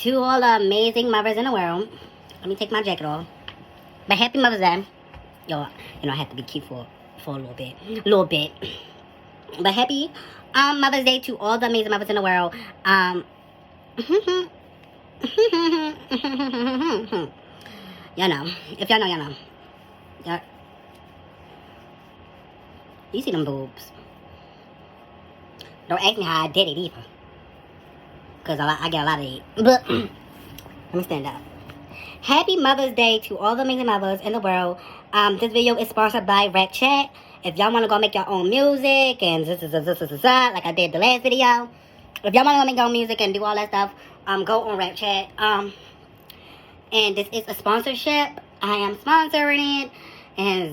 To all the amazing mothers in the world. Let me take my jacket off. But happy Mother's Day. Yo, I have to be cute for a little bit. But happy Mother's Day to all the amazing mothers in the world. Y'all know. If y'all know, y'all know. You see them boobs. Don't ask me how I did it either. Because I get a lot of it. But, let me stand up. Happy Mother's Day to all the amazing mothers in the world. This video is sponsored by Rap Chat. If y'all want to go make your own music and like I did the last video. If y'all want to go make your own music and do all that stuff, go on Rap Chat. And this is a sponsorship. I am sponsoring it. And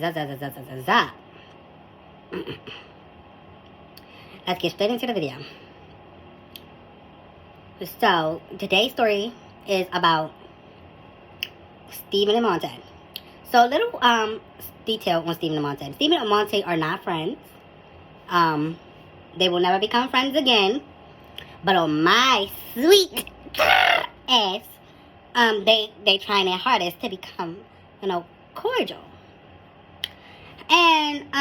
let's get straight into the video. So, today's story is about Steven and Monte. So, a little detail on Steven and Monte. Steven and Monte are not friends. They will never become friends again. But on my sweet ass, they trying their hardest to become, cordial. And,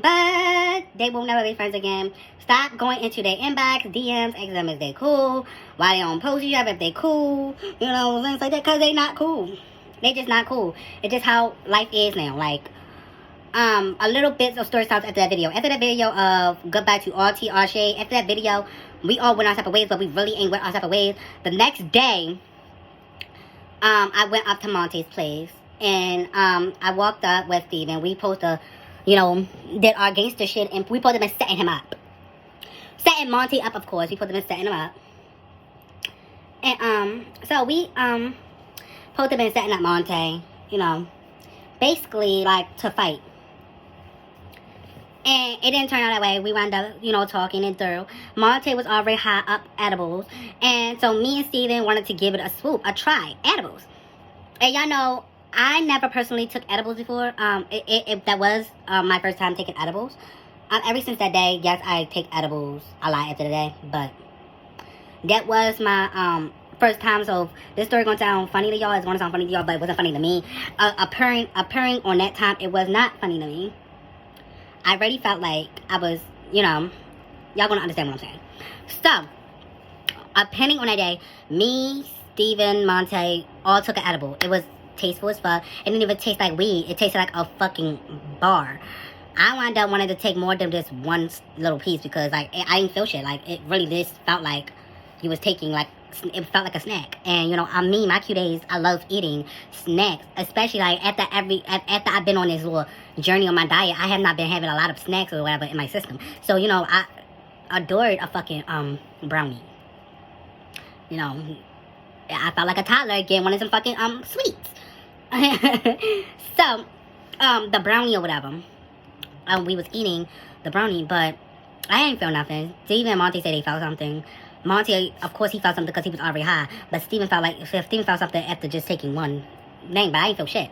but they will never be friends again. Stop going into their inbox, DMs, ask them if they cool. Why they don't post each other if they cool. Things like that, because they not cool. They just not cool. It's just how life is now. Like, a little bit of story starts after that video. After that video of goodbye to all tea, all shade. After that video, we all went our separate ways, but we really ain't went our separate ways. The next day, I went up to Monte's place. And, I walked up with Steven. We supposed to, did our gangster shit. And we supposed to been setting him up. Setting Monte up, of course. We supposed to been setting him up. And, so we, supposed to been setting up Monte, basically, like, to fight. And it didn't turn out that way. We wound up, talking it through. Monte was already high up edibles. And so me and Steven wanted to give it a swoop, a try, edibles. And y'all know, I never personally took edibles before. That was my first time taking edibles. Ever since that day, yes, I take edibles a lot after the day. But that was my first time. So this story gonna sound funny to y'all. It's gonna sound funny to y'all, but it wasn't funny to me. Appearing on that time, it was not funny to me. I really felt like I was, y'all gonna understand what I'm saying. So, appearing on that day, me, Steven, Monte, all took an edible. It was tasteful as fuck. It didn't even taste like weed. It tasted like a fucking bar. I wound up wanting to take more than just one little piece because, like, I didn't feel shit. Like, it really just felt like you was taking, like, it felt like a snack. And, my cute days, I love eating snacks. Especially, like, after I've been on this little journey on my diet, I have not been having a lot of snacks or whatever in my system. So, I adored a fucking, brownie. I felt like a toddler getting one of some fucking, sweets. So, the brownie or whatever. We was eating the brownie, but I ain't feel nothing. Steven and Monte said they felt something. Monte, of course, he felt something because he was already high. But Steven felt something after just taking one thing, but I ain't feel shit.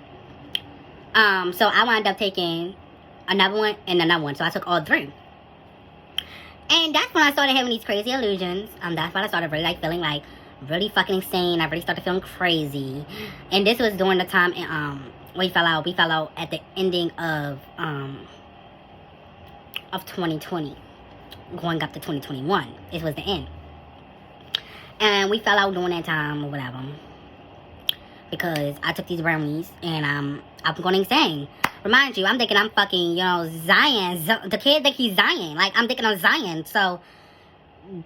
So I wound up taking another one and another one. So I took all three. And that's when I started having these crazy illusions. That's when I started really feeling like really fucking insane. I really started feeling crazy. And this was during the time we fell out. We fell out at the ending of 2020, going up to 2021. It was the end. And we fell out during that time or whatever. Because I took these brownies and I'm going insane. Remind you, I'm thinking I'm fucking, Zion. The kid think he's Zion. Like, I'm thinking I'm Zion. So,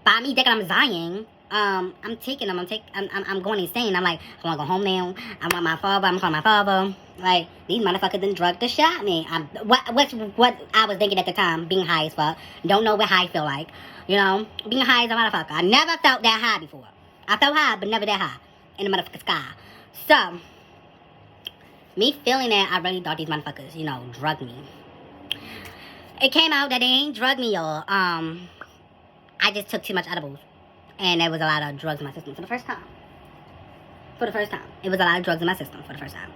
by me thinking I'm Zion, I'm taking them. I'm going insane. I'm like, I want to go home now. I want my father. I'm calling my father. Like, these motherfuckers done drugged the shot me. What I was thinking at the time, being high as fuck. Don't know what high feel like. Being high as a motherfucker. I never felt that high before. I felt high, but never that high in the motherfucking sky. So, me feeling that, I really thought these motherfuckers, drugged me. It came out that they ain't drugged me, y'all. I just took too much edibles. And there was a lot of drugs in my system for the first time. It was a lot of drugs in my system for the first time.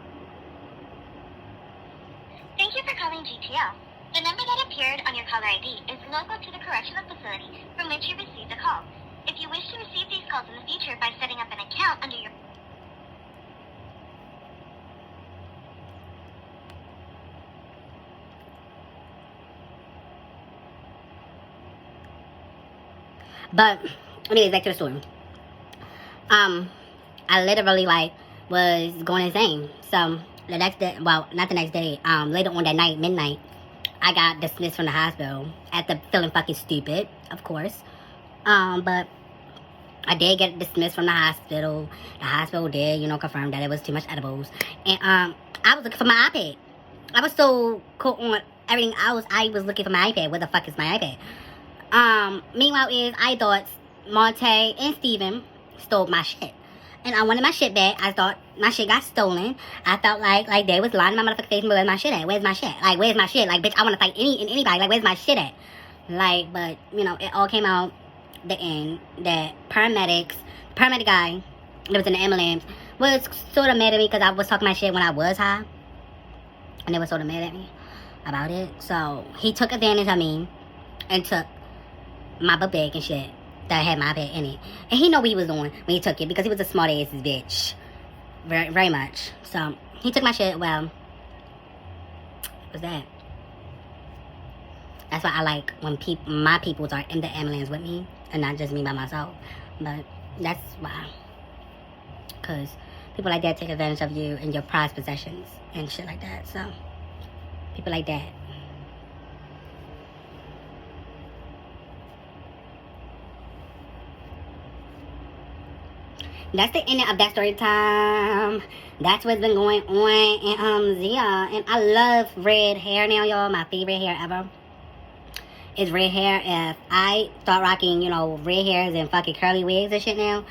Thank you for calling GTL. The number that appeared on your caller ID is local to the correctional facility from which you received the call. If you wish to receive these calls in the future by setting up an account under your... But anyways, back to the story. I literally like was going insane. So the next day, well, not the next day, later on that night, midnight, I got dismissed from the hospital after feeling fucking stupid, of course. But I did get dismissed from the hospital. The hospital did, you know, confirm that it was too much edibles. And I was looking for my iPad. I was so caught on everything else. I was looking for my iPad. Where the fuck is my iPad? Meanwhile I thought Monte and Steven stole my shit. And I wanted my shit back. I thought my shit got stolen. I felt like they was lying in my motherfucking face. Where's my shit at? Where's my shit? Like, where's my shit? Like, bitch, I want to fight anybody. Like, where's my shit at? Like, but, you know, it all came out the end that paramedic guy that was in the ambulance was sort of mad at me because I was talking my shit when I was high. And they were sort of mad at me about it. So, he took advantage of me and took my book bag and shit that had my iPad in it. And he know what he was doing when he took it because he was a smart ass bitch. Very, very much. So, he took my shit. Well, what was that? That's why I like when my peoples are in the ambulance with me and not just me by myself. But that's why. Because people like that take advantage of you and your prized possessions and shit like that. So, people like that. That's the end of that story time. That's what's been going on in Zia. And I love red hair now, y'all. My favorite hair ever is red hair. If I start rocking, you know, red hairs and fucking curly wigs and shit now,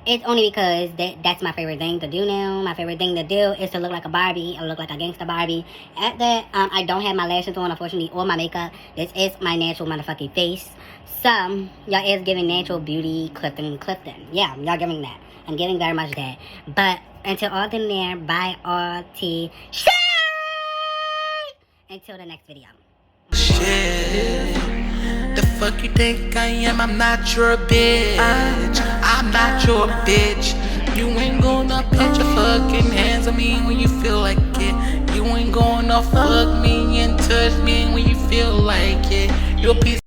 it's only because that's my favorite thing to do now. My favorite thing to do is to look like a Barbie or look like a gangster Barbie. At that, I don't have my lashes on, unfortunately, or my makeup. This is my natural motherfucking face. So, y'all is giving natural beauty Clifton. Yeah, y'all giving that. I'm giving very much that. But until all them there, bye RT. Shit! Until the next video. Shit. The fuck you think I am? I'm not your bitch. I'm not your bitch. You ain't gonna put your fucking hands on me when you feel like it. You ain't gonna fuck me and touch me when you feel like it. You're a piece